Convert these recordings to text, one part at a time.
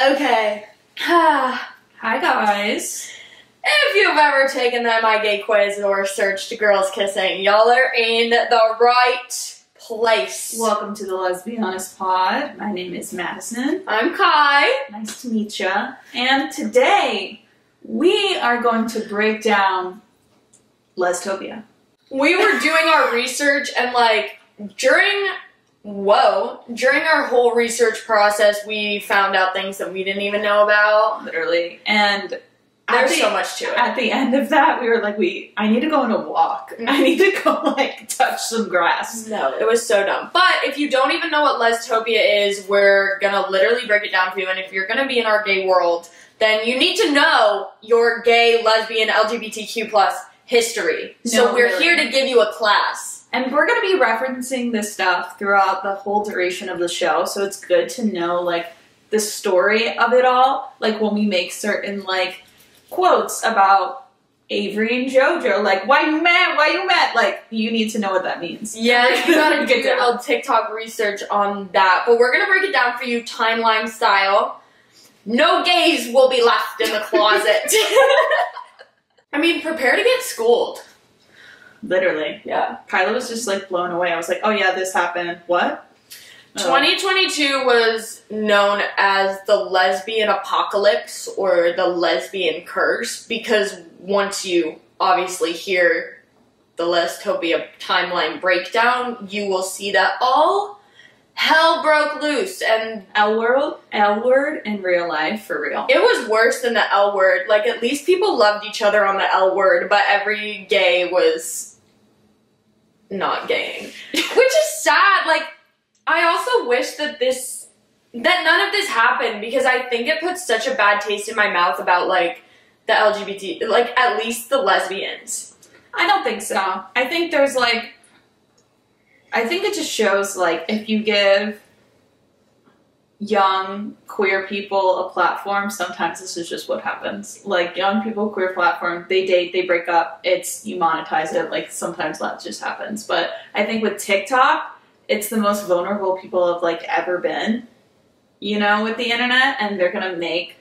Okay. Hi guys. If you've ever taken the Am I Gay quiz or searched girls kissing, y'all are in the right place. Welcome to the Lesbian Pod. My name is Madison. I'm Kai. Nice to meet ya. And today we are going to break down Leztopia. We were doing our research and during our whole research process, we found out things that we didn't even know about. Literally. And there's so much to it. At the end of that, we were like, I need to go on a walk. I need to go, touch some grass. No, it was so dumb. But if you don't even know what Leztopia is, we're gonna literally break it down for you. And if you're gonna be in our gay world, then you need to know your gay, lesbian, LGBTQ plus history. So we're here to give you a class. And we're going to be referencing this stuff throughout the whole duration of the show, so it's good to know, the story of it all. When we make certain, quotes about Avery and Jojo, why you met, you need to know what that means. Yeah, you gotta do your little TikTok research on that. But we're gonna break it down for you timeline style. No gays will be left in the closet. I mean, prepare to get schooled. Literally. Yeah. Kylie was just, blown away. I was like, oh yeah, this happened. What? 2022 was known as the lesbian apocalypse or the lesbian curse because once you obviously hear the Leztopia timeline breakdown, you will see that all hell broke loose and L word in real life, for real. It was worse than the L word. At least people loved each other on the L word, but every gay was not gaying. Which is sad. I also wish that none of this happened because I think it puts such a bad taste in my mouth about, the LGBT, at least the lesbians. I don't think so. I think there's, I think it just shows, if you give young queer people a platform, sometimes this is just what happens. Young people, queer platform, they date, they break up, you monetize it, sometimes that just happens. But I think with TikTok, it's the most vulnerable people have, ever been, with the internet, and they're gonna make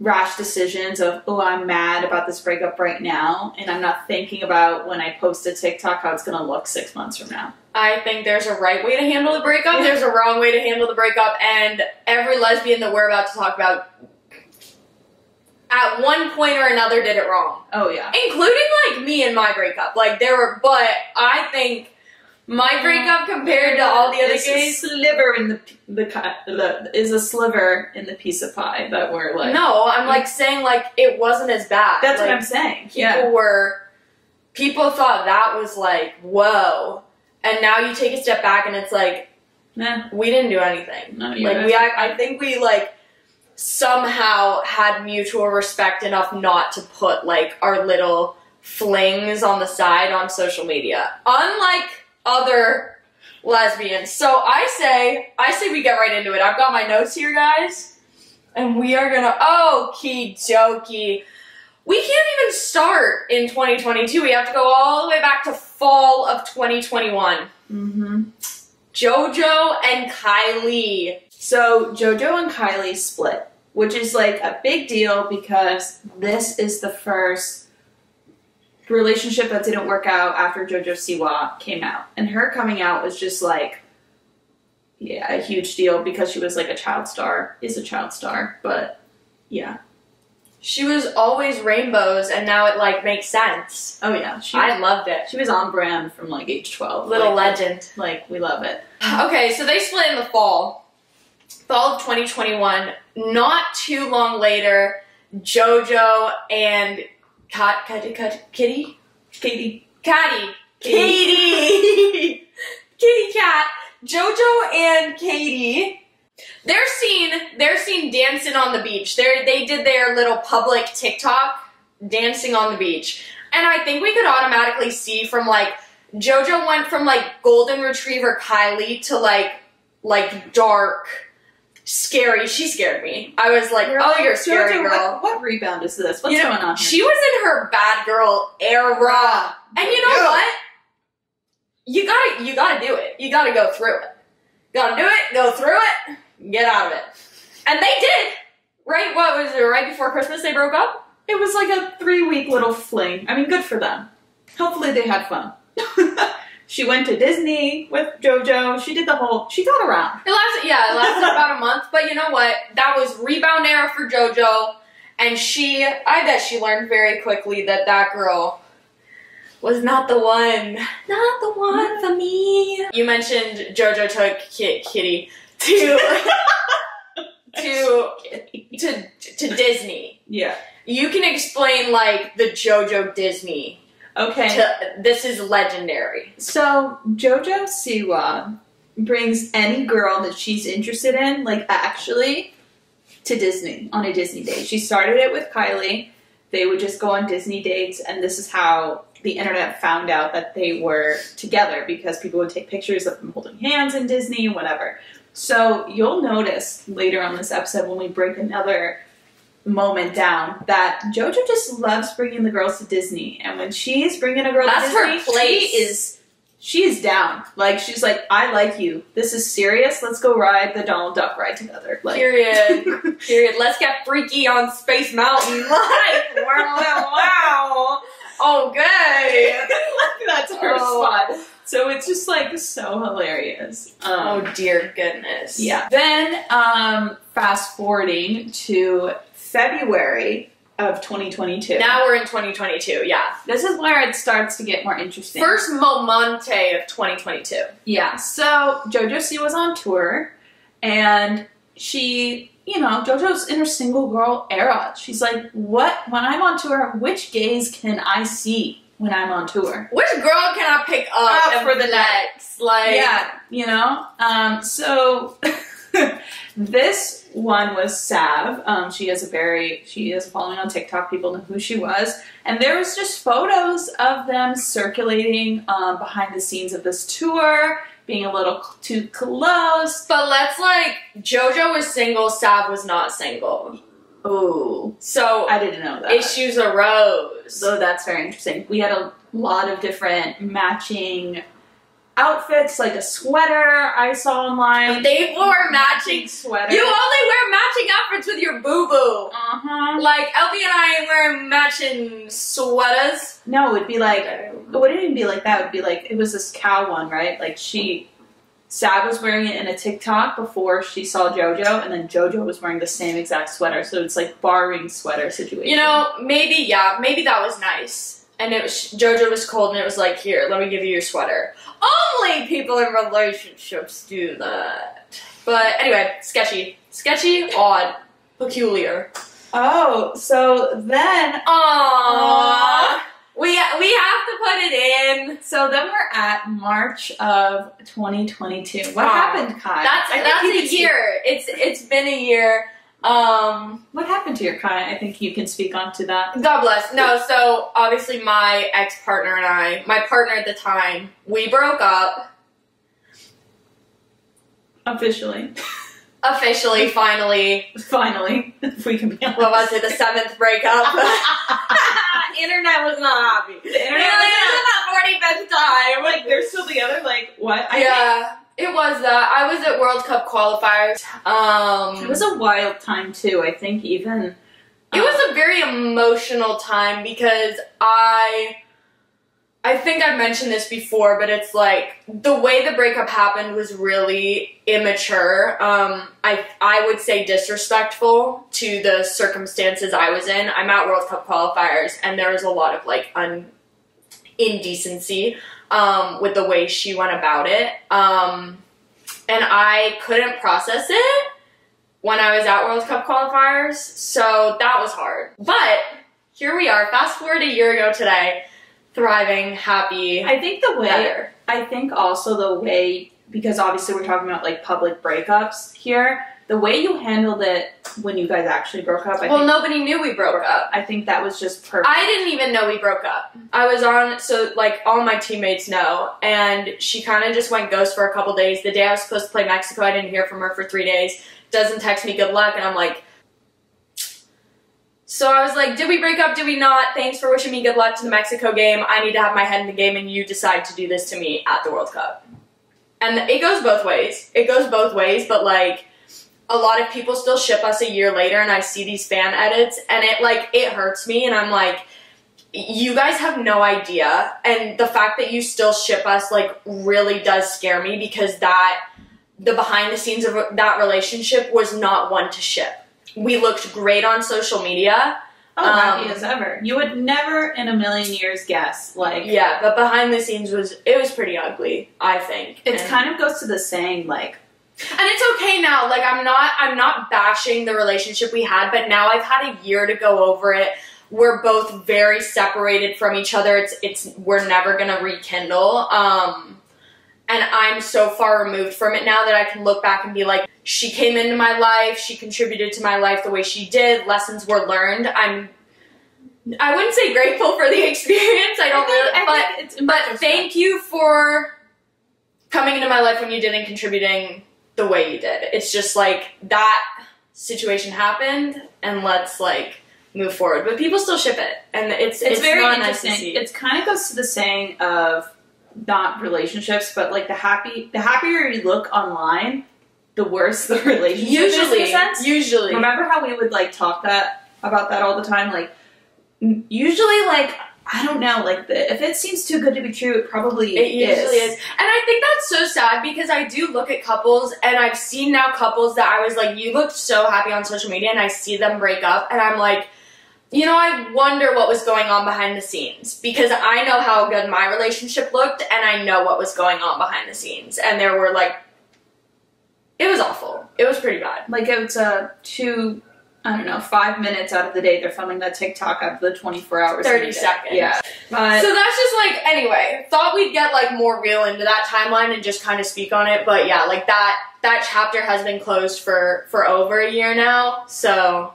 rash decisions of, oh, I'm mad about this breakup right now, and I'm not thinking about when I post a TikTok how it's gonna look 6 months from now. I think there's a right way to handle the breakup, there's a wrong way to handle the breakup, and every lesbian that we're about to talk about at one point or another did it wrong. Oh yeah. Including, me and my breakup. But I think my breakup compared to all the other gays... a sliver in is a sliver in the piece of pie that we're No, I'm saying it wasn't as bad. That's what I'm saying. People thought that was whoa. And now you take a step back and it's nah, we didn't do anything. No, I think we somehow had mutual respect enough not to put our little flings on the side on social media. Unlike other lesbians. So I say we get right into it. I've got my notes here, guys. And we are gonna okie dokie. We can't even start in 2022. We have to go all the way back to fall of 2021. Mm-hmm. Jojo and Kylie. So Jojo and Kylie split, which is a big deal because this is the first relationship that didn't work out after Jojo Siwa came out. And her coming out was just a huge deal because she was a child star, is a child star, but yeah. She was always rainbows and now it makes sense. Oh yeah. I loved it. She was on brand from age 12. Little legend. We love it. Okay, so they split in the fall of 2021. Not too long later, Jojo and Kitty Cat, Jojo and Katie, they're seen dancing on the beach. They did their little public TikTok dancing on the beach. And I think we could automatically see from Jojo went from golden retriever Kylie to dark, scary. She scared me. I was oh, you're a scary girl. What rebound is this? What's going on here? She was in her bad girl era. And you know what? You gotta do it. You gotta go through it. You gotta do it, go through it, get out of it. And they did. after, right before Christmas, they broke up? It was like a 3-week little fling. I mean, good for them. Hopefully they had fun. She went to Disney with Jojo. She got around. It lasted about a month, but you know what? That was rebound era for Jojo, and I bet she learned very quickly that girl was not the one. Not the one for me. You mentioned Jojo took Kitty to Disney. Yeah. You can explain, like, the Jojo Disney. Okay. This is legendary. So, Jojo Siwa brings any girl that she's interested in, like, actually, to Disney, on a Disney date. She started it with Kylie. They would just go on Disney dates, and this is how the internet found out that they were together, because people would take pictures of them holding hands in Disney, whatever. So, you'll notice later on this episode when we break another moment down that Jojo just loves bringing the girls to Disney, and when she's bringing a girl to Disney, her place. She is down. Like, she's like, I like you. This is serious. Let's go ride the Donald Duck ride together. Like, Period. Let's get freaky on Space Mountain. Like, wow. Okay. Like, that's her spot. So it's just like so hilarious. Oh dear goodness. Yeah. Then fast forwarding to February of 2022. Now we're in 2022, yeah. This is where it starts to get more interesting. First momente of 2022. Yeah, so Jojo C was on tour, and she, Jojo's in her single girl era. She's like, when I'm on tour, which gays can I see when I'm on tour? Which girl can I pick up for the next? Like, yeah, so this one was Sav. She has a following on TikTok. People know who she was. And there was just photos of them circulating behind the scenes of this tour, being a little too close. But Jojo was single, Sav was not single. Oh. So I didn't know that. Issues arose. So that's very interesting. We had a lot of different matching outfits, like a sweater I saw online. They wore matching sweaters. You only wear matching outfits with your boo-boo. Uh-huh. Like, Elby and I wear matching sweaters. No, it'd be like, it wouldn't even be like that. It would be like, it was this cow one, right? Like, Sav was wearing it in a TikTok before she saw Jojo, and then Jojo was wearing the same exact sweater. So it's like barring sweater situation. Maybe that was nice. And Jojo was cold, and it was like, here, let me give you your sweater. Only people in relationships do that. But anyway, sketchy, odd, peculiar. Oh, so then, aww. We have to put it in. So then we're at March of 2022. What happened, Kai? That's a year. It's been a year. What happened to your Kai? I think you can speak on to that. God bless. No, so obviously my ex-partner and my partner at the time, we broke up. Officially, finally. If we can be honest. What was it, the 7th breakup? Internet was not happy. The internet was not 45th time. Like, they're still together? Like, what? It was that. I was at World Cup qualifiers. It was a wild time, too. I think even... It was a very emotional time because I think I've mentioned this before, but it's like, the way the breakup happened was really immature. I would say disrespectful to the circumstances I was in. I'm at World Cup qualifiers, and there was a lot of, like, indecency with the way she went about it. And I couldn't process it when I was at World Cup qualifiers, so that was hard. But here we are, fast forward a year ago today, thriving, happy. I think also the way, because obviously we're talking about like public breakups here, the way you handled it when you guys actually broke up. Nobody knew we broke up. I think that was just perfect. I didn't even know we broke up. I was on, so like all my teammates know, and she kind of just went ghost for a couple days. The day I was supposed to play Mexico, I didn't hear from her for 3 days. Doesn't text me good luck, and I'm like, so I was like, did we break up, did we not? Thanks for wishing me good luck to the Mexico game. I need to have my head in the game, and you decide to do this to me at the World Cup. And it goes both ways. But like, a lot of people still ship us a year later, and I see these fan edits, and it hurts me, and I'm like, you guys have no idea, and the fact that you still ship us, like, really does scare me, because the behind the scenes of that relationship was not one to ship. We looked great on social media. Oh, happy as ever. You would never in a million years guess, like... Yeah, but behind the scenes was pretty ugly, I think. It kind of goes to the saying, like... And it's okay now, like, I'm not bashing the relationship we had, but now I've had a year to go over it. We're both very separated from each other. We're never gonna rekindle. And I'm so far removed from it now that I can look back and be like, she came into my life, she contributed to my life the way she did, lessons were learned. I wouldn't say grateful for the experience, but thank you for coming into my life when you did and contributing the way you did. It's just like, that situation happened, and let's, like, move forward. But people still ship it, and it's very not interesting. Nice to see. It kind of goes to the saying of, not relationships, but like the happier you look online, the worse the relationship is, in a sense. Usually. Remember how we would like talk about that all the time? Like, usually, like, I don't know, like, if it seems too good to be true, it probably is. It usually is. And I think that's so sad, because I do look at couples, and I've seen now couples that I was like, you looked so happy on social media, and I see them break up, and I'm like, you know, I wonder what was going on behind the scenes, because I know how good my relationship looked, and I know what was going on behind the scenes. And there were, like, it was awful. It was pretty bad. Like, it's 5 minutes out of the day, they're filming that TikTok out of the 24 hours. 30 seconds. Yeah. But so that's just, like, anyway, thought we'd get, like, more real into that timeline and just kind of speak on it. But, yeah, like, that chapter has been closed for over a year now, so...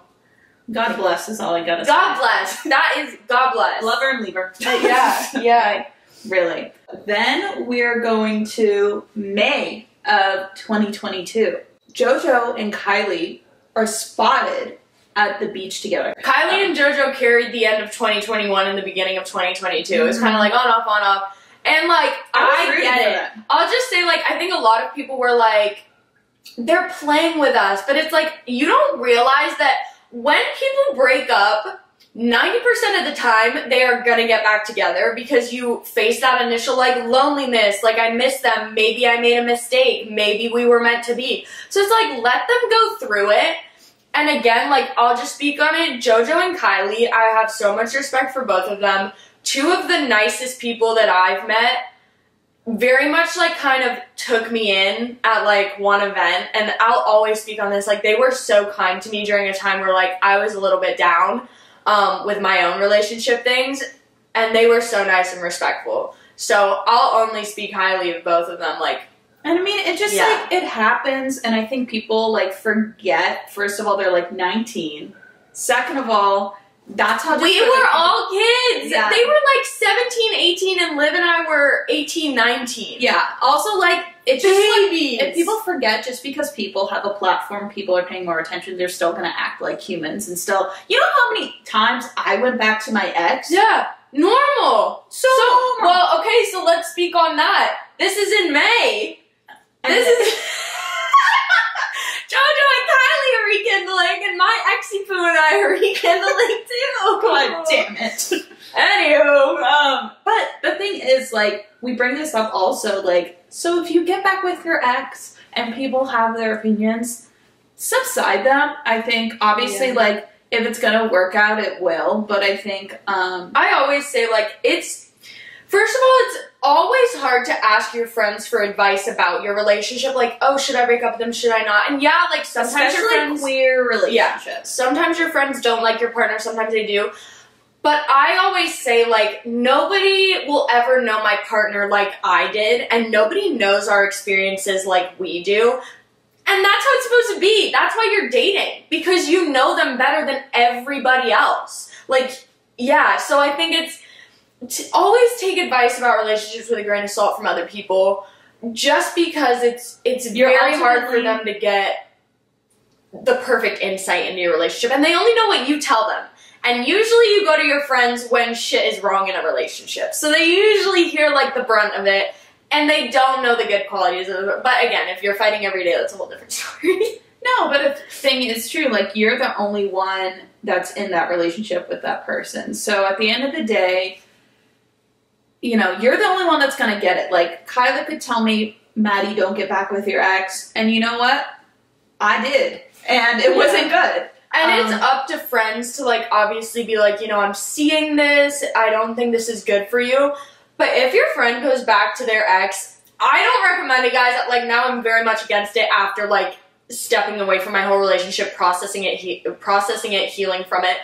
God bless is all I gotta say. God bless. That is, God bless. Love her and leave her. Yeah. Really. Then we're going to May of 2022. Jojo and Kylie are spotted at the beach together. Kylie and Jojo carried the end of 2021 and the beginning of 2022. It was kind of like on, off. And, like, I get it. I'll just say, like, I think a lot of people were like, they're playing with us. But it's like, you don't realize that when people break up, 90% of the time, they are gonna get back together, because you face that initial, like, loneliness, like, I miss them, maybe I made a mistake, maybe we were meant to be. So it's like, let them go through it. And again, like, I'll just speak on it, Jojo and Kylie, I have so much respect for both of them. Two of the nicest people that I've met, very much, like, kind of took me in at, like, one event, and I'll always speak on this, like, they were so kind to me during a time where, like, I was a little bit down with my own relationship things, and they were so nice and respectful. So I'll only speak highly of both of them, like. And I mean, it just, like, it happens, and I think people, like, forget, first of all, they're, like, 19. Second of all, that's how we were all kids. Yeah. They were like 17, 18, and Liv and I were 18, 19. Yeah. Also, like, it's babies. Just like, if people forget, just because people have a platform, people are paying more attention, they're still gonna act like humans and still. You know how many times I went back to my ex? Yeah. Normal. So normal. Well, okay, so let's speak on that. This is in May. This is Jojo and Kylie are rekindling, and my ex-poo and I are rekindling too. God damn it. Anywho, but the thing is, like, we bring this up also, like, so if you get back with your ex and people have their opinions, subside them. I think, obviously, like, if it's gonna work out, it will, but I think, I always say, like, first of all, it's always hard to ask your friends for advice about your relationship. Like, oh, should I break up with them? Should I not? And yeah, like, sometimes your friends... queer relationships. Yeah, sometimes your friends don't like your partner. Sometimes they do. But I always say, like, nobody will ever know my partner like I did. And nobody knows our experiences like we do. And that's how it's supposed to be. That's why you're dating. Because you know them better than everybody else. Like, yeah, so I think it's... to always take advice about relationships with a grain of salt from other people, just because it's very hard for them to get the perfect insight into your relationship, and they only know what you tell them. And usually you go to your friends when shit is wrong in a relationship, so they usually hear, like, the brunt of it, and they don't know the good qualities of it. But again, if you're fighting every day, that's a whole different story. No, but the thing is true. Like, you're the only one that's in that relationship with that person. So at the end of the day, you know, you're the only one that's going to get it. Like, Kylie could tell me, Maddie, don't get back with your ex. And you know what? I did. And it wasn't good. And it's up to friends to, like, obviously be like, you know, I'm seeing this. I don't think this is good for you. But if your friend goes back to their ex, I don't recommend it, guys. Like, now I'm very much against it after, like, stepping away from my whole relationship, processing it, healing from it.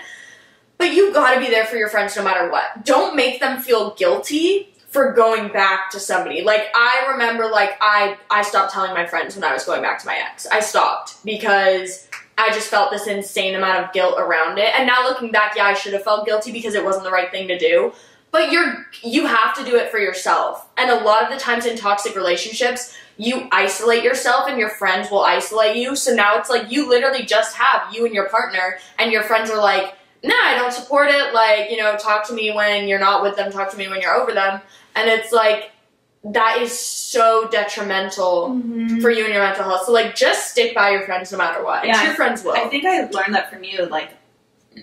But you gotta be there for your friends no matter what. Don't make them feel guilty for going back to somebody. Like, I remember, like, I stopped telling my friends when I was going back to my ex. I stopped because I just felt this insane amount of guilt around it. And now looking back, yeah, I should have felt guilty because it wasn't the right thing to do. But you have to do it for yourself. And a lot of the times in toxic relationships, you isolate yourself and your friends will isolate you. So now it's like you literally just have you and your partner, and your friends are like, nah, I don't support it. Like, you know, talk to me when you're not with them. Talk to me when you're over them. And it's like, that is so detrimental for you and your mental health. So, like, just stick by your friends no matter what. Yeah, your friends will. I think I learned that from you, like,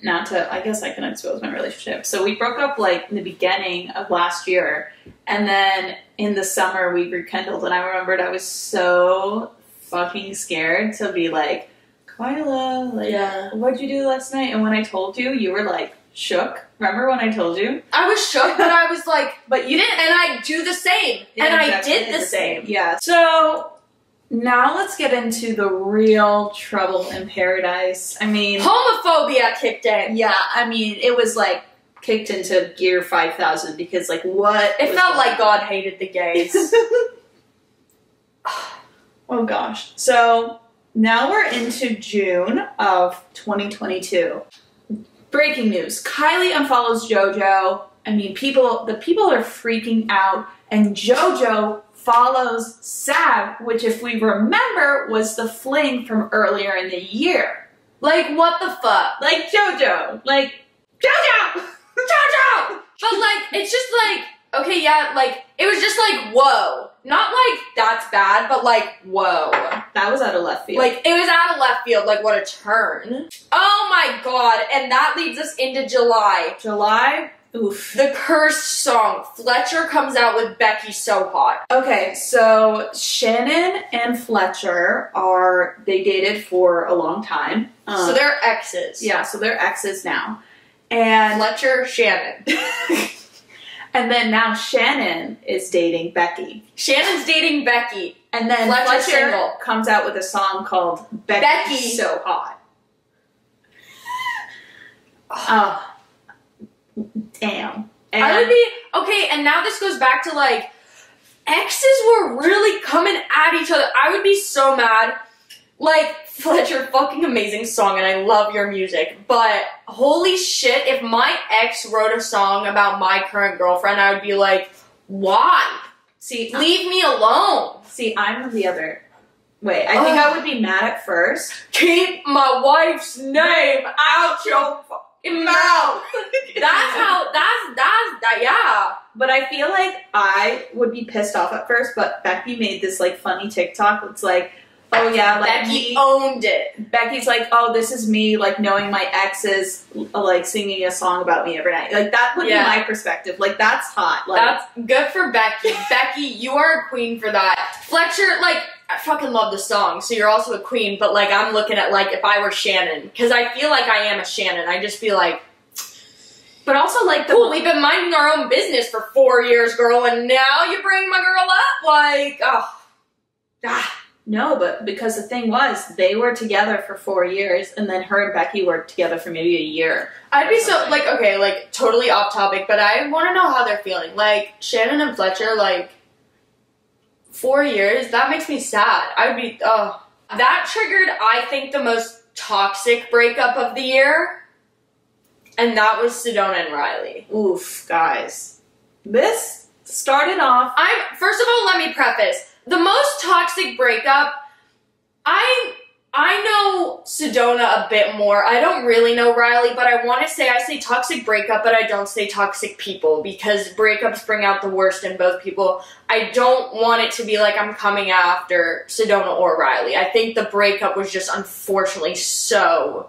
not to, I guess I can expose my relationship. So we broke up, like, in the beginning of last year. And then in the summer, we rekindled. And I remembered I was so fucking scared to be like, Kyla, like, what'd you do last night? And when I told you, you were, like, shook. Remember when I told you? I was shook, but I was like, but you didn't. And I do the same. Yeah, and I did the same. Yeah. So now let's get into the real trouble in paradise. I mean, homophobia kicked in. Yeah, I mean, it was like kicked into gear 5,000 because, like, what? It felt like God hated the gays. Oh gosh. So now we're into June of 2022. Breaking news. Kylie unfollows Jojo. I mean, the people are freaking out, and Jojo follows Sab, which, if we remember, was the fling from earlier in the year. Like, what the fuck? Like, Jojo. Like, Jojo! Jojo! But, like, it's just like, okay, yeah, like, it was just like, whoa. Not like, that's bad, but like, whoa. That was out of left field. Like, it was out of left field, like, what a turn. Oh my god, and that leads us into July. July? Oof. The cursed song. Fletcher comes out with Becky So Hot. Okay, so Shannon and Fletcher they dated for a long time. So they're exes. Yeah, so they're exes now. And Fletcher, Shannon. And then now Shannon is dating Becky. Shannon's dating Becky. And then Fletcher comes out with a song called Becky So Hot. Oh. Damn. And I would be, okay, and now this goes back to, like, exes were really coming at each other. I would be so mad. Like, Fletcher, fucking amazing song, and I love your music, but holy shit, if my ex wrote a song about my current girlfriend, I would be like, why? See, leave me alone. See, I'm the other way. I think I would be mad at first. Keep my wife's name out your fucking mouth. Yeah. But I feel like I would be pissed off at first, but Becky made this, like, funny TikTok. It's like, oh yeah, like, Becky owned it. Becky's like, oh, this is me, like, knowing my exes, like, singing a song about me every night. Like, that would be my perspective. Like, that's hot. Like, that's good for Becky. Becky, you are a queen for that. Fletcher, like, I fucking love the song, so you're also a queen, but, like, I'm looking at, like, if I were Shannon, because I feel like I am a Shannon. I just feel like, but also, like, cool, we've been minding our own business for 4 years, girl, and now you bring my girl up? Like, No, but because the thing was, they were together for 4 years, and then her and Becky were together for maybe a year. I'd be so, like, okay, like, totally off topic, but I want to know how they're feeling. Like, Shannon and Fletcher, like, 4 years, that makes me sad. I would be, that triggered, I think, the most toxic breakup of the year, and that was Sedona and Riley. Oof, guys. This started off... First of all, let me preface, the most toxic breakup, I I know Sedona a bit more. I don't really know Riley, but I say toxic breakup, but I don't say toxic people, because breakups bring out the worst in both people. I don't want it to be like I'm coming after Sedona or Riley. I think the breakup was just unfortunately so...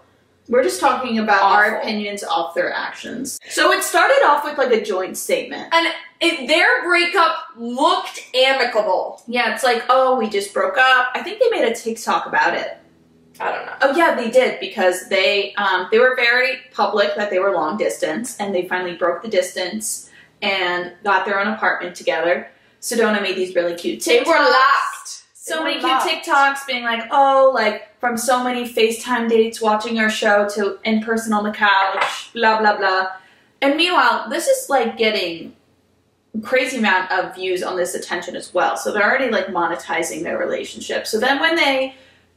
We're just talking about awful. Our opinions off their actions. So it started off with like a joint statement. And their breakup looked amicable. Yeah, it's like, oh, we just broke up. I think they made a TikTok about it. I don't know. Oh yeah, they did, because they were very public that they were long distance, and they finally broke the distance and got their own apartment together. Sedona made these really cute TikToks. They were locked. So many cute TikToks being like, oh, like from so many FaceTime dates watching our show to in person on the couch, blah, blah, blah. And meanwhile, this is like getting crazy amount of views on this attention as well. So they're already like monetizing their relationship. So then when they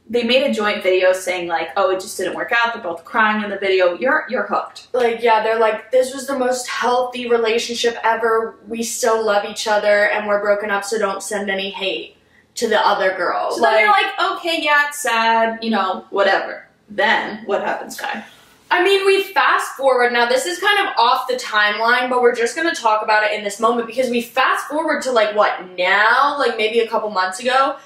made a joint video saying like, oh, it just didn't work out, they're both crying in the video, you're hooked. Like, yeah, they're like, this was the most healthy relationship ever. We still love each other and we're broken up, so don't send any hate to the other girl. So then you're like, okay, yeah, it's sad, you know, whatever. Then what happens, Kai? I mean, we fast forward. Now, this is kind of off the timeline, but we're just going to talk about it in this moment, because we fast forward to like, what, now? Like maybe a couple months ago.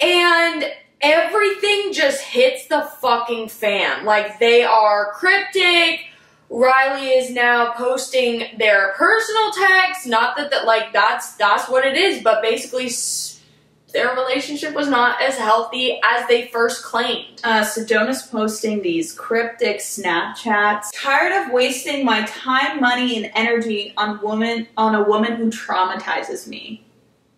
And everything just hits the fucking fan. Like, they are cryptic. Riley is now posting their personal texts. Not that like, that's what it is, but basically their relationship was not as healthy as they first claimed. Sedona's posting these cryptic Snapchats. Tired of wasting my time, money, and energy on a woman who traumatizes me.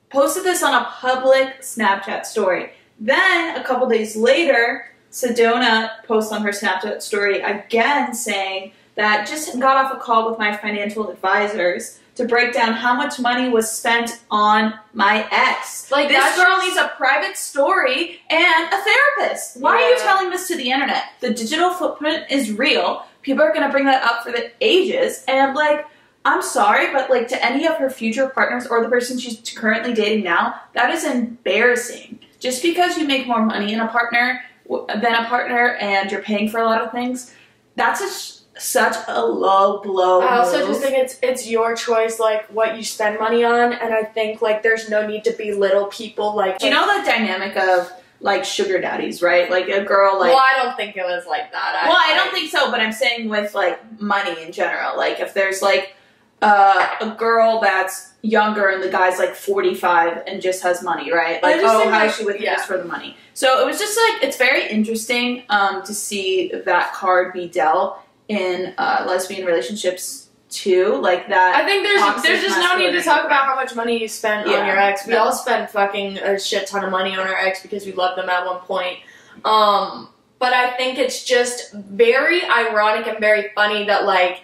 Posted this on a public Snapchat story. Then, a couple days later, Sedona posts on her Snapchat story again saying that just got off a call with my financial advisors to break down how much money was spent on my ex. Like, this girl needs a private story and a therapist. Why are you telling this to the internet? The digital footprint is real. People are going to bring that up for the ages. And, like, I'm sorry, but, like, to any of her future partners or the person she's currently dating now, that is embarrassing. Just because you make more money than a partner and you're paying for a lot of things, that's such a low blow. I also just think it's your choice, like, what you spend money on, and I think, like, there's no need to belittle people, like... Do you know the dynamic of, like, sugar daddies, right? Like, a girl, like... Well, I don't think it was like that. I don't think so, but I'm saying with, like, money in general. Like, if there's, like, a girl that's younger and the guy's, like, 45 and just has money, right? Like, oh, how is she with you just for the money? So it was just, like, it's very interesting to see that card be dealt in lesbian relationships too, like that. I think there's just no need to talk about how much money you spent on your ex. We all spent fucking a shit ton of money on our ex because we loved them at one point. But I think it's just very ironic and very funny that, like,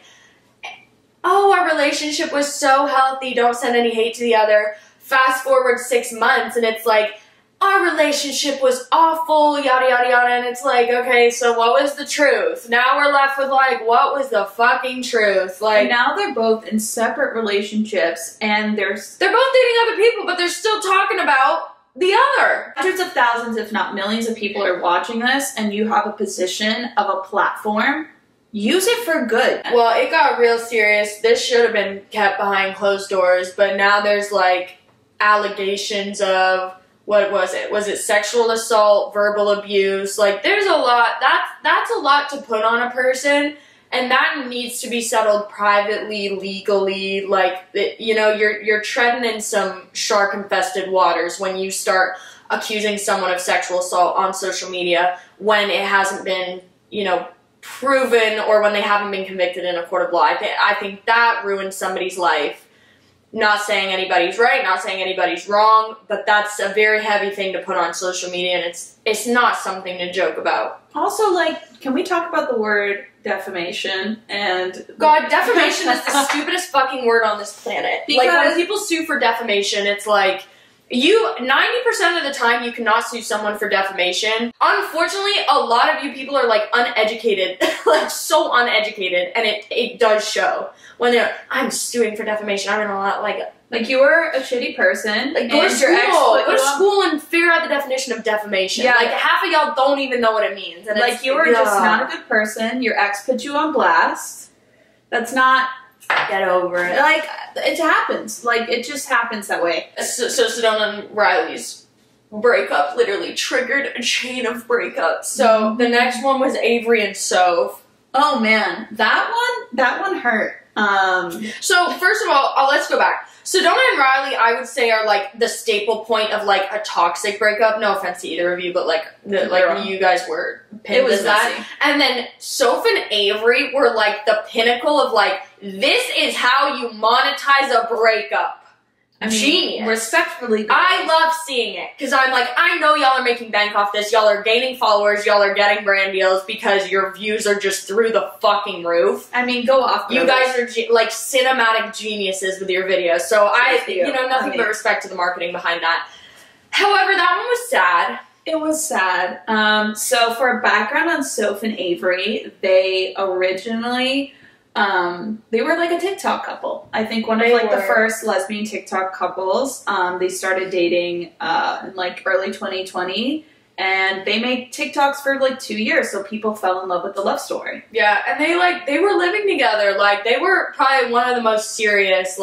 oh, our relationship was so healthy, don't send any hate to the other. Fast forward 6 months and it's like, our relationship was awful, yada, yada, yada, and it's like, okay, so what was the truth? Now we're left with, like, what was the fucking truth? Like, and now they're both in separate relationships, and they're both dating other people, but they're still talking about the other. Hundreds of thousands, if not millions of people are watching this, and you have a position of a platform, use it for good. Well, it got real serious. This should have been kept behind closed doors, but now there's, like, allegations of... What was it? Was it sexual assault, verbal abuse? Like, there's a lot. That's a lot to put on a person, and that needs to be settled privately, legally. Like, you know, you're treading in some shark-infested waters when you start accusing someone of sexual assault on social media when it hasn't been, you know, proven, or when they haven't been convicted in a court of law. I think that ruins somebody's life. Not saying anybody's right, not saying anybody's wrong, but that's a very heavy thing to put on social media, and it's not something to joke about. Also, like, can we talk about the word defamation? And God, defamation is the stupidest fucking word on this planet. Because, like, when people sue for defamation, it's like, 90% of the time you cannot sue someone for defamation. Unfortunately, a lot of you people are, like, uneducated, like, so uneducated, and it does show. when they're, I'm suing for defamation, I'm gonna like you were a shitty person. Like, go to school and figure out the definition of defamation. Yeah. Like, half of y'all don't even know what it means. And like, you were just not a good person. Your ex put you on blast. That's not... Get over it. Like, it happens. Like, it just happens that way. So Sedona and Riley's breakup literally triggered a chain of breakups. So, the next one was Avery and Soph. Oh, man. That one hurt. So, first of all, let's go back. Sedona and Riley, I would say, are, like, the staple point of, like, a toxic breakup. No offense to either of you, but, like, you guys were pinned as that. And then Soph and Avery were, like, the pinnacle of, like, this is how you monetize a breakup. I mean, genius. Respectfully. I love seeing it, because I'm like, I know y'all are making bank off this, y'all are gaining followers, y'all are getting brand deals, because your views are just through the fucking roof. I mean, go off. You guys are, like, cinematic geniuses with your videos, so nothing but respect to the marketing behind that. However, that one was sad. It was sad. So for a background on Soph and Avery, they originally... they were like a TikTok couple. I think one of the first lesbian TikTok couples. They started dating in like early 2020, and they made TikToks for like 2 years, so people fell in love with the love story. Yeah, and they were living together. Like, they were probably one of the most serious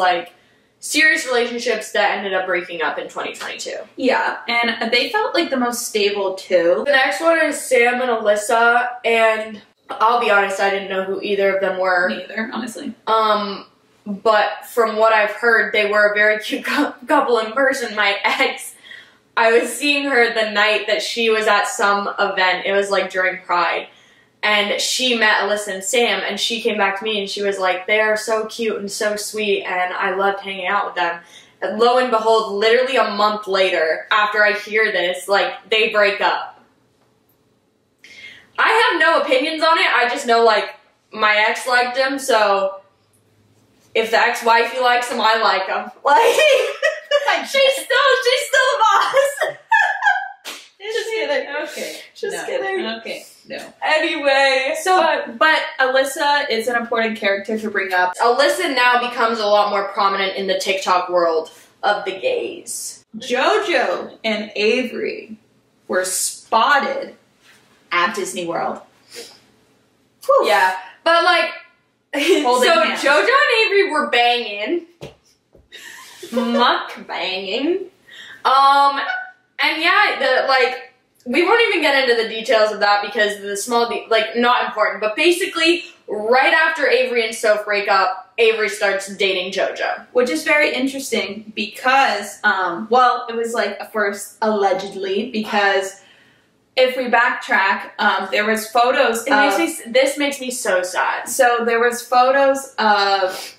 relationships that ended up breaking up in 2022. Yeah, and they felt like the most stable too. The next one is Sam and Alyssa, and I'll be honest, I didn't know who either of them were. Me either, honestly. But from what I've heard, they were a very cute couple in person. My ex, I was seeing her the night that she was at some event. It was like during Pride. And she met Alyssa and Sam, and she came back to me and she was like, they are so cute and so sweet, and I loved hanging out with them. And lo and behold, literally a month later, after I hear this, like, they break up. I have no opinions on it. I just know, like, my ex liked him, so if the ex-wifey likes him, I like him. Like, she's still the boss. Just kidding. Okay. Just kidding. Okay. No. Anyway. But Alyssa is an important character to bring up. Alyssa now becomes a lot more prominent in the TikTok world of the gays. Jojo and Avery were spotted at Disney World. Whew. Yeah, but like, so hands. Jojo and Avery were banging, muck banging, and yeah, we won't even get into the details of that because not important. But basically, right after Avery and Soph break up, Avery starts dating Jojo, which is very interesting because, it was like first allegedly because. If we backtrack, there was photos. This makes me so sad. So there was photos of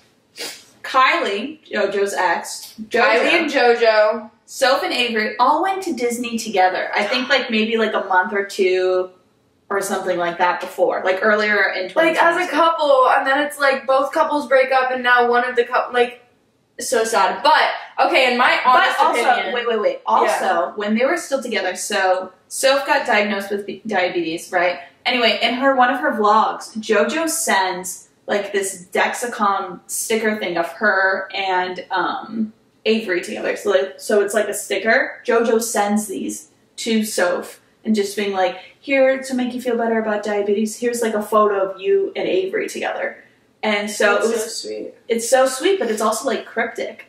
Kylie, Jojo's ex, Kylie and Jojo, Soph and Avery all went to Disney together. I think maybe a month or two or something like that before, like earlier in 2022. Like as a couple, and then it's like both couples break up, and now one of the couple so sad. But okay, in my honest opinion, wait. Also, when they were still together, so Soph got diagnosed with diabetes, right? Anyway, in one of her vlogs, Jojo sends this Dexicon sticker thing of her and Avery together. So it's like a sticker. Jojo sends these to Soph and just being like, here to make you feel better about diabetes. Here's a photo of you and Avery together. And so it was so sweet. It's so sweet, but it's also cryptic.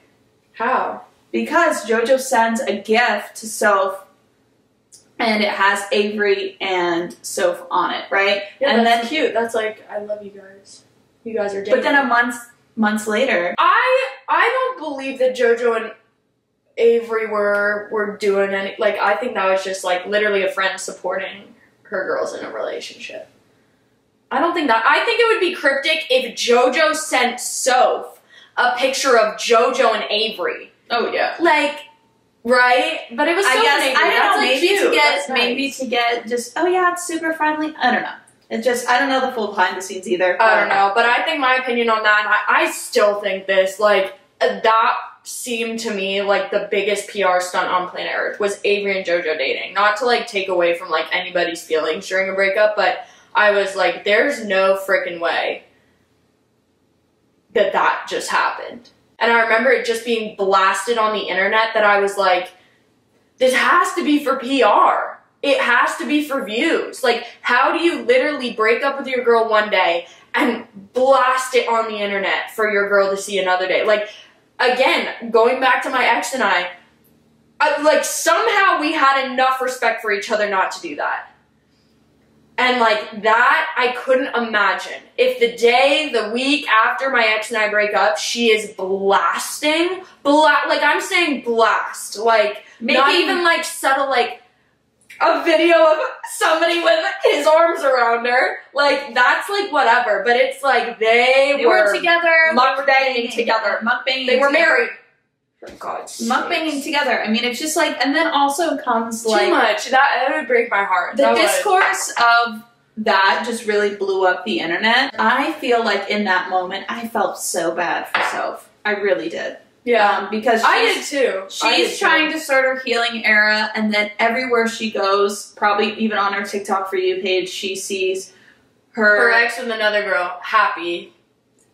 How? Because Jojo sends a gift to Soph, and it has Avery and Soph on it, right? Yeah, and that's cute. That's I love you guys. You guys are dating. But then months later, I don't believe that Jojo and Avery were doing any. I think that was just literally a friend supporting her girls in a relationship. I don't think that. I think it would be cryptic if Jojo sent Soph a picture of Jojo and Avery. Oh yeah. Right? But it was Soph and Avery. I don't know, maybe to get just, oh yeah, it's super friendly. I don't know. It's just, I don't know the full behind the scenes either. I don't know. But I think my opinion on that, I still think this, that seemed to me the biggest PR stunt on planet Earth was Avery and Jojo dating. Not to take away from anybody's feelings during a breakup, but I was there's no freaking way that just happened. And I remember it just being blasted on the internet that I was like, this has to be for PR. It has to be for views. Like, how do you literally break up with your girl one day and blast it on the internet for your girl to see another day? Like, again, going back to my ex and I like, somehow we had enough respect for each other not to do that. And, like, that, I couldn't imagine. If the week after my ex and I break up, she is blasting, like, I'm saying blast, like, not even, like, subtle, like, a video of somebody with his arms around her. Like, that's, like, whatever. But it's, like, they were together. Mukbanging together. Mukbanging They were together. married. For God's sakes. Mukbanging together. I mean, it's just, like, and then also comes, like... Too much. That would break my heart. The discourse of that just really blew up the internet. I feel like in that moment, I felt so bad for Soph. I really did. Yeah. Because I did too. She's trying to start her healing era, and then everywhere she goes, probably even on her TikTok For You page, she sees her ex with another girl, happy,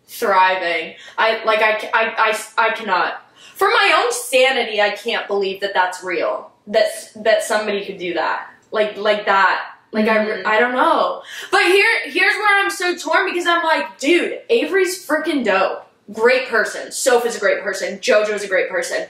thriving. I cannot. For my own sanity, I can't believe that that's real. That somebody could do that. Like that. Like, I don't know. But here's where I'm so torn, because I'm like, dude, Avery's freaking dope. Great person. Soph is a great person. Jojo's a great person.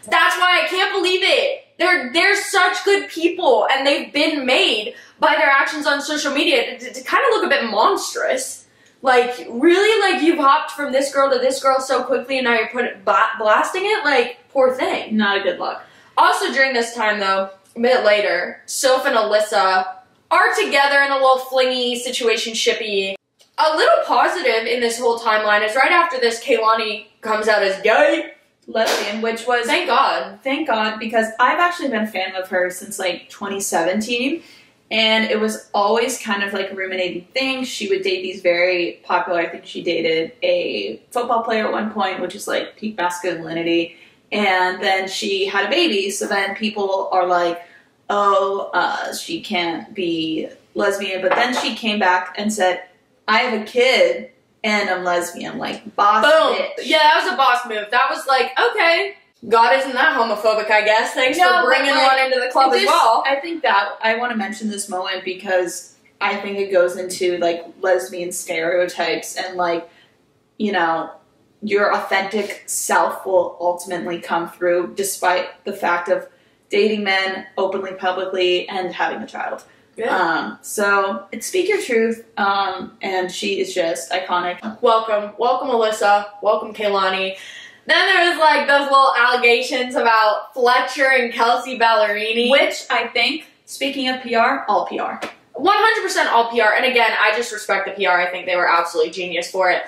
That's why I can't believe it. They're such good people, and they've been made by their actions on social media to kind of look a bit monstrous. Like, really? Like, you've hopped from this girl to this girl so quickly, and now you're blasting it? Like, poor thing. Not a good look. Also, during this time, though, a bit later, Soph and Alyssa are together in a little flingy situation, shippy. A little positive in this whole timeline is right after this, Kaylani comes out as gay. Lesbian, which was... Thank God. Thank God, because I've actually been a fan of her since, like, 2017. And it was always kind of like a ruminating thing. She would date these very popular, I think she dated a football player at one point, which is like peak masculinity. And then she had a baby. So then people are like, oh, she can't be lesbian. But then she came back and said, I have a kid and I'm lesbian. Like, boss bitch. Yeah, that was a boss move. That was like, okay. God isn't that homophobic, I guess. Thanks for bringing one into the club as well. I think that I want to mention this moment because I think it goes into, like, lesbian stereotypes and, like, you know, your authentic self will ultimately come through despite the fact of dating men openly, publicly, and having a child. Yeah. So it's Speak Your Truth, and she is just iconic. Welcome, Alyssa. Welcome, Kaylani. Then there was, like, those little allegations about Fletcher and Kelsey Ballerini. Which I think, speaking of PR, all PR. 100% all PR. And again, I just respect the PR. I think they were absolutely genius for it.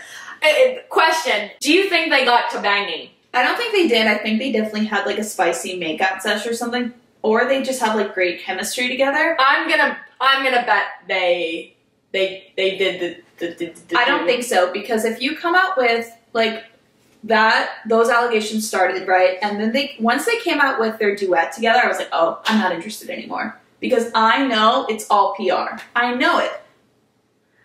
Question, do you think they got to banging? I don't think they did. I think they definitely had, like, a spicy makeup session or something. Or they just have, like, great chemistry together. I'm gonna bet they did the I don't think so, because if you come out with, like, those allegations started, right? And then once they came out with their duet together, I was like, oh, I'm not interested anymore. Because I know it's all PR. I know it.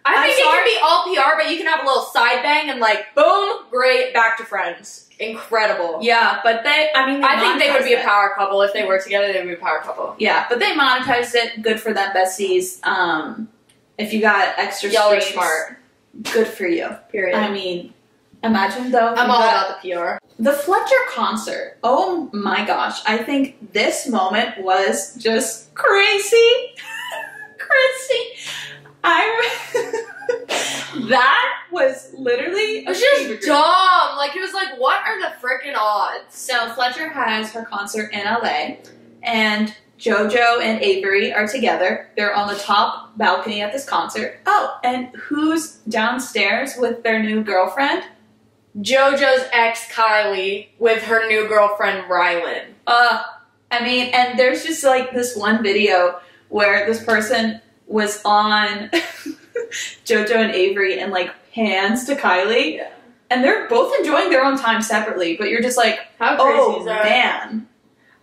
I think it can be all PR, but you can have a little side bang and, like, boom, great, back to friends. Incredible. Yeah, but I think they would be a power couple. If they were together, they would be a power couple. Yeah, but they monetized it. Good for them, besties. If you got extra y'all are streams, smart. Good for you. Period. I mean, imagine though. I'm all about the PR. The Fletcher concert. Oh my gosh. I think this moment was just crazy. Crazy. That was literally it was just dumb. Like, it was like, what are the freaking odds? So Fletcher has her concert in LA, and Jojo and Avery are together. They're on the top balcony at this concert. Oh, and who's downstairs with their new girlfriend? Jojo's ex Kylie with her new girlfriend Rylan. I mean, and there's just like this one video where this person was on Jojo and Avery and like pans to Kylie. Yeah. And they're both enjoying their own time separately, but you're just like, how crazy oh is that? Man.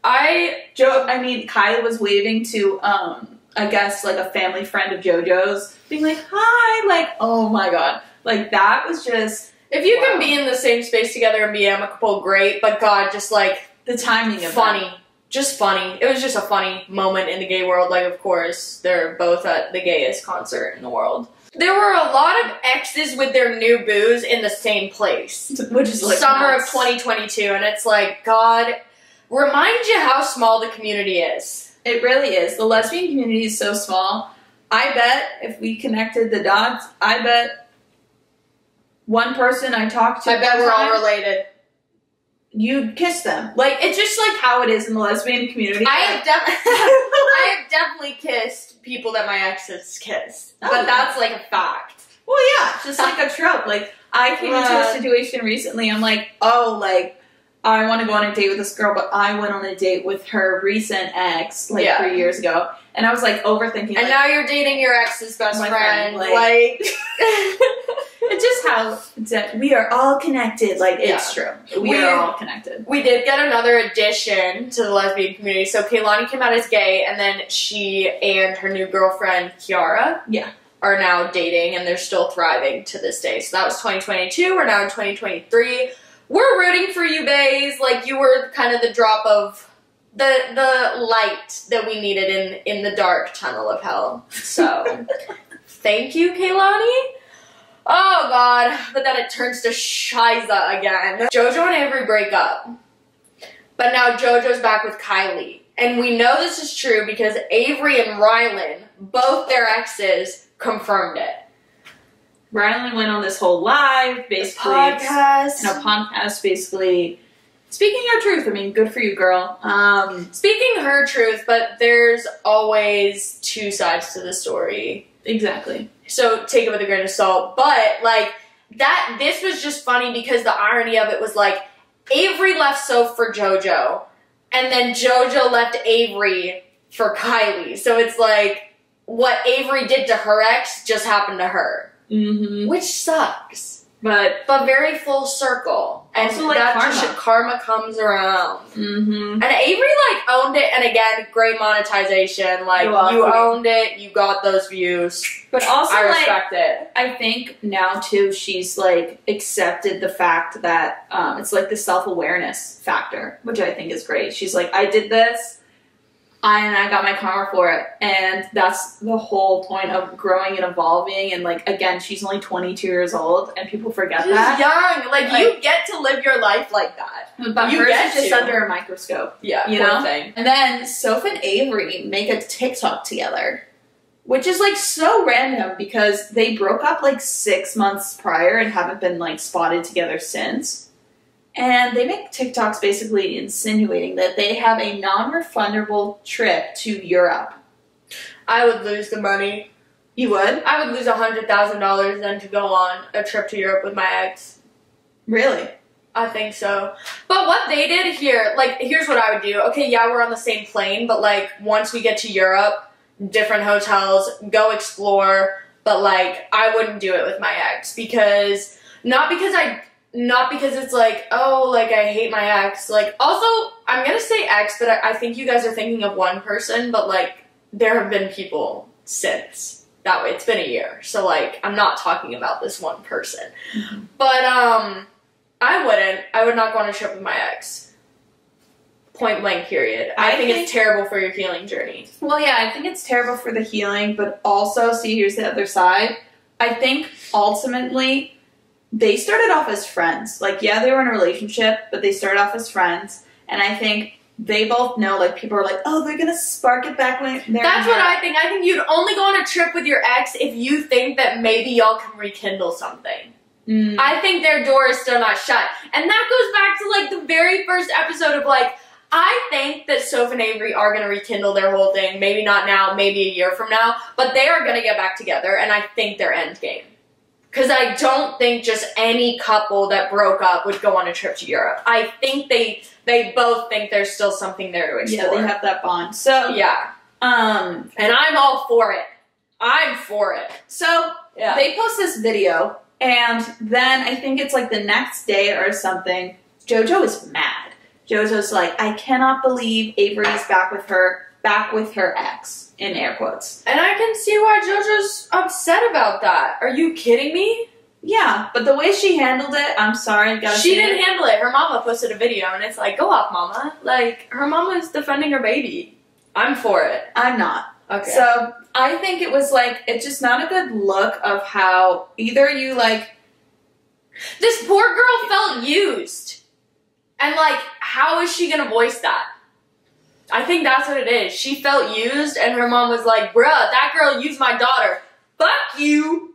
Kylie was waving to, I guess, like a family friend of Jojo's, being like, hi, like, oh my god. Like, that was just... If you can be in the same space together and be amicable, great. But God, just like the timing of funny. That. Just funny. It was just a funny moment in the gay world. Like, of course, they're both at the gayest concert in the world. There were a lot of exes with their new boos in the same place. Which is like summer nuts. of 2022. And it's like, God, remind you how small the community is. It really is. The lesbian community is so small. I bet if we connected the dots, I bet one person I talked to. I bet we're all related. You'd kiss them. Like, it's just like how it is in the lesbian community. I have definitely kissed people that my exes kissed. Oh, But that's like a fact. Well, yeah, it's just like a trope. Like, I came into a situation recently, I'm like, oh, like, I want to go on a date with this girl, but I went on a date with her recent ex, like, 3 years ago. And I was, like, overthinking. And like, now you're dating your ex's best friend. Like it's just how we are all connected. Like, it's true. We are all connected. We did get another addition to the lesbian community. So Kaylani came out as gay, and then she and her new girlfriend, Kiara, are now dating, and they're still thriving to this day. So that was 2022. We're now in 2023. We're rooting for you, bays. Like, you were kind of the drop of the light that we needed in the dark tunnel of hell. So, thank you, Kaylani. Oh, God. But then it turns to Shiza again. Jojo and Avery break up. But now Jojo's back with Kylie. And we know this is true because Avery and Rylan, both their exes, confirmed it. Rylan went on this whole live, basically. Podcast, basically. Speaking your truth. I mean, good for you, girl. Speaking her truth, but there's always two sides to the story. Exactly. So take it with a grain of salt. But, like, this was just funny because the irony of it was, like, Avery left Soph for Jojo, and then Jojo left Avery for Kylie. So it's like, what Avery did to her ex just happened to her. Mm-hmm. Which sucks. But very full circle. And also, like, karma comes around. Mm-hmm. And Avery, like, owned it, and again, great monetization. Like, you owned it, you got those views. But also, I respect it. I think now, too, she's, like, accepted the fact that it's, like, the self-awareness factor, which I think is great. She's like, I did this, and I got my karma for it. And that's the whole point of growing and evolving. And, like, again, she's only 22 years old, and people forget that. She's young. Like, you get to live your life like that. But hers is just under a microscope. Yeah, you know? Thing. And then Soph and Avery make a TikTok together, which is, like, so random because they broke up, like, 6 months prior and haven't been, like, spotted together since. And they make TikToks basically insinuating that they have a non-refundable trip to Europe. I would lose the money. You would? I would lose $100,000 then to go on a trip to Europe with my ex. Really? I think so. But what they did here, like, here's what I would do. Okay, yeah, we're on the same plane, but, like, once we get to Europe, different hotels, go explore, but, like, I wouldn't do it with my ex because, not because it's like, oh, like, I hate my ex. Like, also, I'm gonna say ex, but I think you guys are thinking of one person, but, like, there have been people since. That way, it's been a year. So, like, I'm not talking about this one person. Mm-hmm. But, I wouldn't. I would not go on a trip with my ex. Point blank, period. I think it's terrible for your healing journey. Well, yeah, I think it's terrible for the healing, but also, see, here's the other side. I think, ultimately, they started off as friends. Like, yeah, they were in a relationship, but they started off as friends. And I think they both know, like, people are like, oh, they're gonna spark it back when they're That's what I think. I think you'd only go on a trip with your ex if you think that maybe y'all can rekindle something. Mm. I think their door is still not shut. And that goes back to, like, the very first episode of, like, I think that Soph and Avery are going to rekindle their whole thing. Maybe not now, maybe a year from now. But they are going to get back together, and I think they're endgame. Because I don't think just any couple that broke up would go on a trip to Europe. I think they both think there's still something there to explore. Yeah, they have that bond. So, yeah. And I'm all for it. I'm for it. So, they post this video, and then I think it's like the next day or something, Jojo is mad. Jojo's like, I cannot believe Avery's back with her ex, in air quotes. And I can see why Jojo's upset about that. Are you kidding me? Yeah, but the way she handled it, I'm sorry, I gotta She say didn't it. handle it. Her mama posted a video, and it's like, go off, mama. Like, her mama's defending her baby. I'm for it. I'm not. Okay. So I think it was like, it's just not a good look of how either you like. This poor girl felt used. And, like, how is she gonna voice that? I think that's what it is. She felt used, and her mom was like, bruh, that girl used my daughter. Fuck you.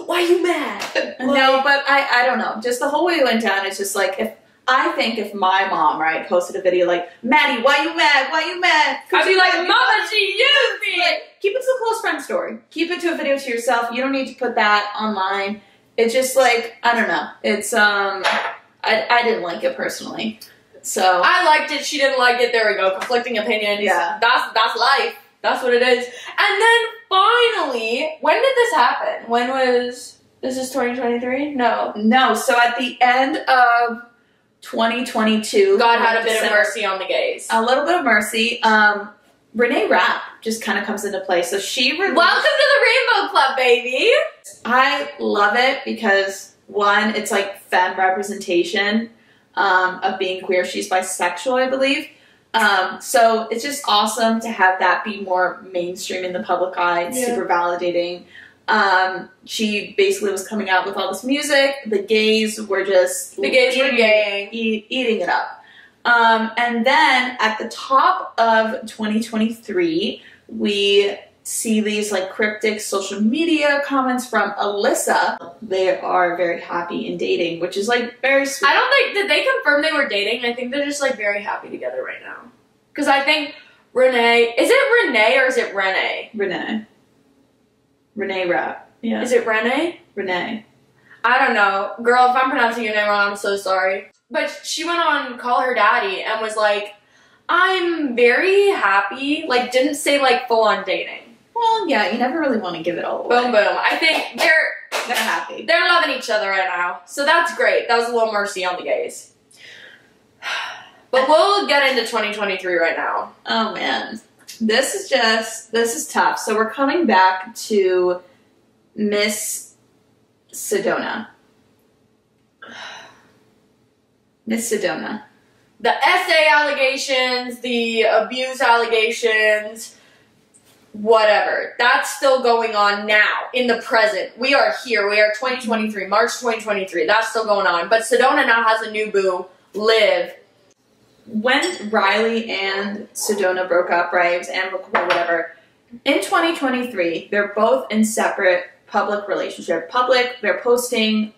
Why you mad? No, but I don't know. Just the whole way it went down, it's just like, if my mom, right, posted a video like, Maddie, why you mad? Why you mad? I'd be like, mama, she used me. Like, keep it to a close friend story. Keep it to a video to yourself. You don't need to put that online. It's just like, I don't know. It's, I didn't like it personally. So I liked it. She didn't like it. There we go. Conflicting opinions. Yeah. That's life. That's what it is. And then finally, when did this happen? When was this? Is 2023? No. No. So at the end of 2022, God had a bit of December, mercy on the gays. A little bit of mercy. Renee Rapp just kind of comes into play. So she released, Welcome to the Rainbow Club, baby. I love it because one, it's like femme representation of being queer. She's bisexual, I believe. So it's just awesome to have that be more mainstream in the public eye. It's super validating. She basically was coming out with all this music. The gays were gaying, eating it up. And then at the top of 2023, we see these like cryptic social media comments from Alyssa. They are very happy in dating, which is like very sweet. I don't think, did they confirm they were dating? I think they're just like very happy together right now. Because I think Renee, is it Renee or is it Renee? Renee Rapp. Yeah. Is it Renee? Renee. I don't know. Girl, if I'm pronouncing your name wrong, I'm so sorry. But she went on Call Her Daddy and was like, I'm very happy. Like, didn't say like full on dating. Well, yeah, you never really want to give it all away. Boom, boom. I think they're happy. They're loving each other right now. So that's great. That was a little mercy on the gays. But we'll get into 2023 right now. Oh, man. This is tough. So we're coming back to Miss Sedona. Miss Sedona. The essay allegations, the abuse allegations, whatever. That's still going on now, in the present. We are here. We are 2023, March 2023. That's still going on. But Sedona now has a new boo, Liv. When Riley and Sedona broke up, right, it was amicable, whatever, in 2023, they're both in separate public relationship. They're posting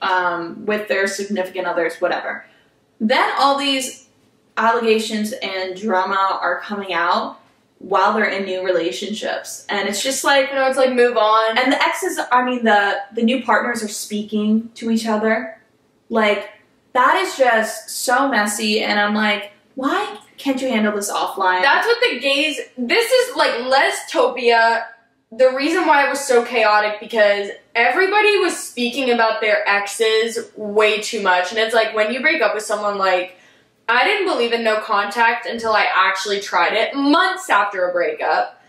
with their significant others, whatever. Then all these allegations and drama are coming out while they're in new relationships. And it's just like, You know, it's like move on. and the exes, I mean, the new partners are speaking to each other. Like, that is just so messy. And I'm like, why can't you handle this offline? That's what the gays, this is like Leztopia. The reason why it was so chaotic because everybody was speaking about their exes way too much. And it's like when you break up with someone, like, I didn't believe in no contact until I actually tried it months after a breakup.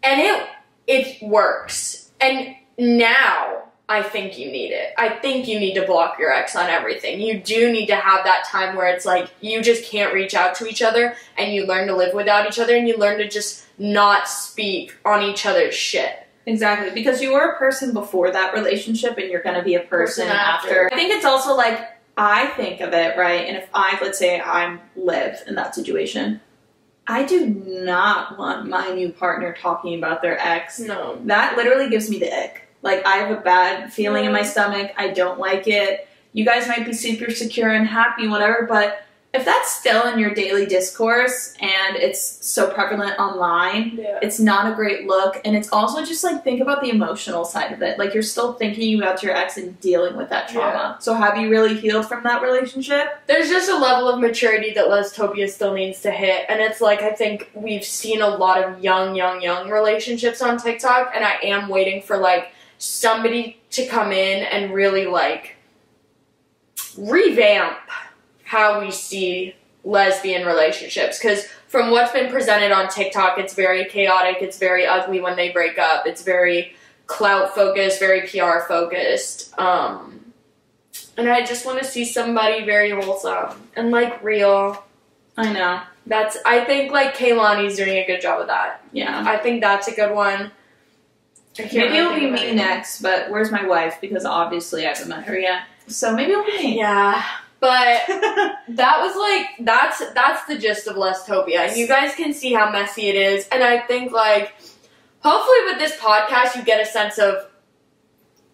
And it works. And now I think you need it. I think you need to block your ex on everything. You do need to have that time where it's like you just can't reach out to each other and you learn to live without each other and you learn to just not speak on each other's shit. Exactly, because you were a person before that relationship and you're going to be a person after. I think it's also like, I think of it, right, and if let's say I'm Liv in that situation, I do not want my new partner talking about their ex. No. That literally gives me the ick. Like, I have a bad feeling in my stomach. I don't like it. You guys might be super secure and happy, whatever, but if that's still in your daily discourse and it's so prevalent online, it's not a great look. And it's also just like, think about the emotional side of it. Like, you're still thinking about your ex and dealing with that trauma. So have you really healed from that relationship? There's just a level of maturity that Leztopia still needs to hit. And it's like, I think we've seen a lot of young relationships on TikTok. And I am waiting for like somebody to come in and really like revamp how we see lesbian relationships, because from what's been presented on TikTok, it's very chaotic, it's very ugly when they break up, it's very clout focused, very PR focused, And I just want to see somebody very wholesome and, like, real. I know. I think, like, Kaylani's doing a good job of that. Yeah. I think that's a good one. Maybe it'll be me next, but where's my wife? Because obviously I haven't met her yet. So maybe it'll be me. Yeah. But that was, like, that's the gist of Leztopia. And you guys can see how messy it is. And I think, like, hopefully with this podcast you get a sense of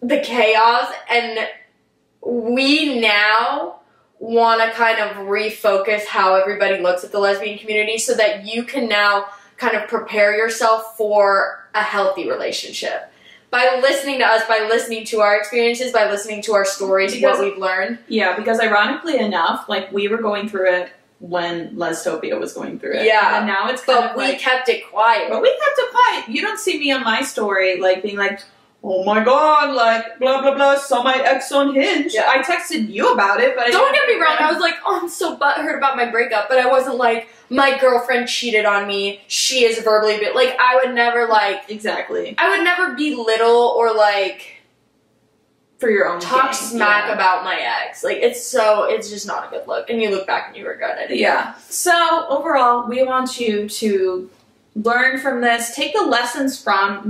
the chaos, and we now want to kind of refocus how everybody looks at the lesbian community so that you can now kind of prepare yourself for a healthy relationship. By listening to us, by listening to our experiences, by listening to our stories, what we've learned. Yeah, because ironically enough, like, we were going through it when Leztopia was going through it. Yeah. And now it's kind of we kept it quiet. But we kept it quiet. You don't see me on my story, like, being like, oh my god, like, blah, blah, blah, saw my ex on Hinge. Yeah. I texted you about it, but don't get me wrong, I was like, oh, I'm so butthurt about my breakup, but I wasn't like, my girlfriend cheated on me, she is verbally, like, I would never, like... Exactly. I would never belittle or, like... For your own talk smack about my ex. Like, it's just not a good look, and you look back and you regret it. Yeah. So, overall, we want you to learn from this, take the lessons from,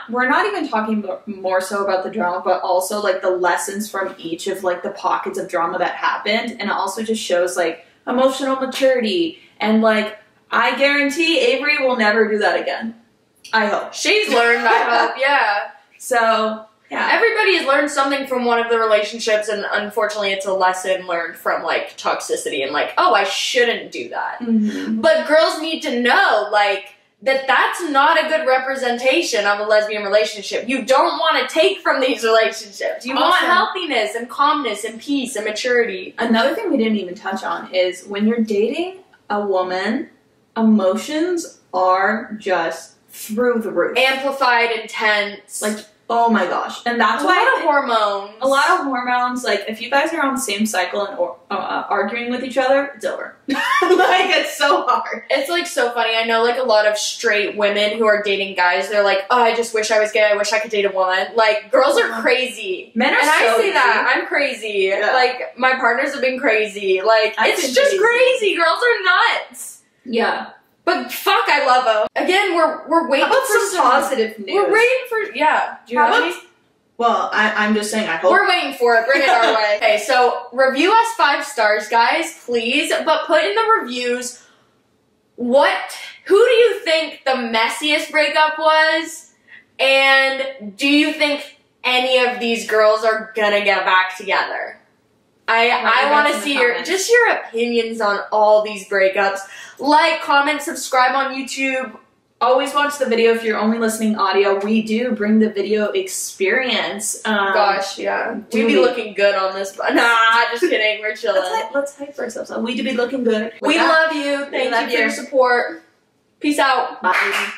we're not even talking more so about the drama, but also, like, the lessons from each of, like, the pockets of drama that happened, and it also just shows, like, emotional maturity, and, like, I guarantee Avery will never do that again. I hope. She's learned, I hope, yeah. So, yeah. Everybody has learned something from one of the relationships, and unfortunately it's a lesson learned from, like, toxicity, and, like, oh, I shouldn't do that. Mm-hmm. But girls need to know, like, that's not a good representation of a lesbian relationship. You don't want to take from these relationships. You want healthiness and calmness and peace and maturity. Another thing we didn't even touch on is when you're dating a woman, emotions are just through the roof. Amplified, intense. Like, oh my gosh. And that's why a lot of hormones, like, if you guys are on the same cycle and arguing with each other, it's over. Like, it's so hard. It's, like, so funny. I know, like, a lot of straight women who are dating guys, they're like, oh, I just wish I was gay. I wish I could date a woman. Like, girls are crazy. Men are and so I say that. I'm crazy. Yeah. Like, my partners have been crazy. Like, it's just crazy. Girls are nuts. Yeah. But fuck, I love them. Again, we're waiting for some positive news. We're waiting for, yeah. Do you have any? Well, I'm just saying, I hope. We're waiting for it. Bring it our way. Okay, so review us 5 stars, guys, please. But put in the reviews, who do you think the messiest breakup was? And do you think any of these girls are gonna get back together? I want to see your opinions on all these breakups. Like, comment, subscribe on YouTube. Always watch the video if you're only listening audio. We do bring the video experience. Gosh, yeah. We'd be looking good on this, but nah, just kidding. We're chilling. Let's hype ourselves up. We do be looking good. We love you. Thank you for your support. Peace out. Bye.